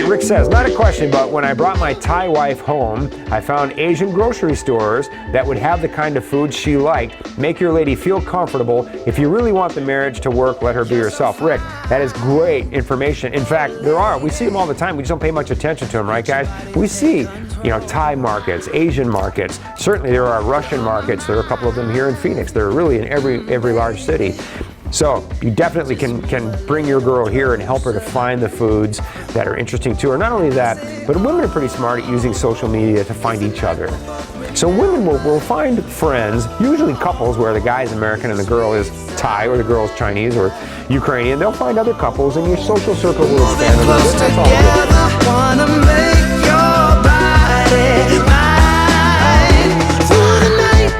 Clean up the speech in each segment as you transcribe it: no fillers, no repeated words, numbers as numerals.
Rick says, not a question, but when I brought my Thai wife home, I found Asian grocery stores that would have the kind of food she liked. Make your lady feel comfortable. If you really want the marriage to work, let her be herself. Rick, that is great information. In fact, we see them all the time. We just don't pay much attention to them, right, guys? We see, Thai markets, Asian markets. Certainly there are Russian markets. There are a couple of them here in Phoenix. They're really in every large city. So you definitely can bring your girl here and help her to find the foods that are interesting to her. Not only that, but women are pretty smart at using social media to find each other. So women will find friends, usually couples where the guy's American and the girl is Thai or the girl is Chinese or Ukrainian. They'll find other couples and your social circle will expand a little bit. That's all good. Wanna make your body mine through the night.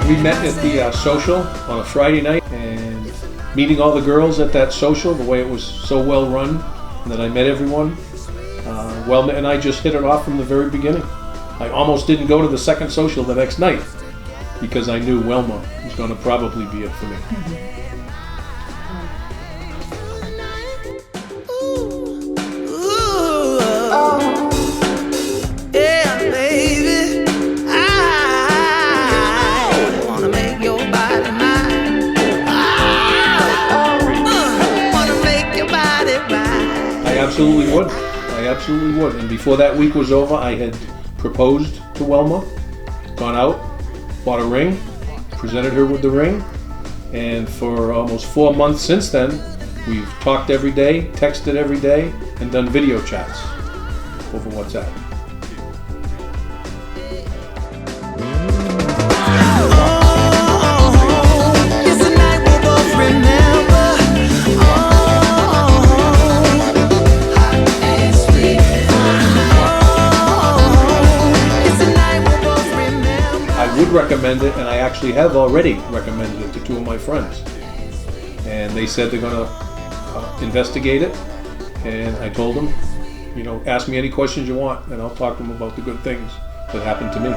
We met at the social on a Friday night, and meeting all the girls at that social, the way it was so well run, and that I met everyone, Welma and I just hit it off from the very beginning. I almost didn't go to the second social the next night because I knew Welma was going to probably be it for me. I absolutely would. And before that week was over, I had proposed to Welma, gone out, bought a ring, presented her with the ring, and for almost 4 months since then, we've talked every day, texted every day, and done video chats over WhatsApp. Recommend it, and I actually have already recommended it to 2 of my friends, and they said they're going to investigate it, and I told them, ask me any questions you want and I'll talk to them about the good things that happened to me.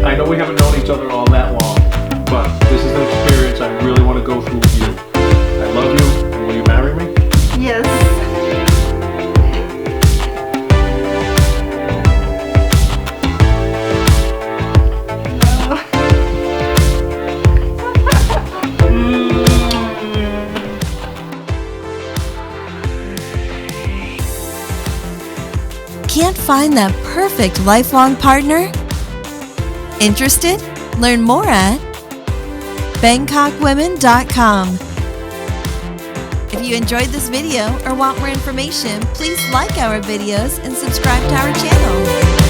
I know we haven't known each other all that long, but this is an experience I really want to go through with you. I love you, and will you marry me? Yes. Can't find that perfect lifelong partner? Interested? Learn more at BangkokWomen.com. If you enjoyed this video or want more information, please like our videos and subscribe to our channel.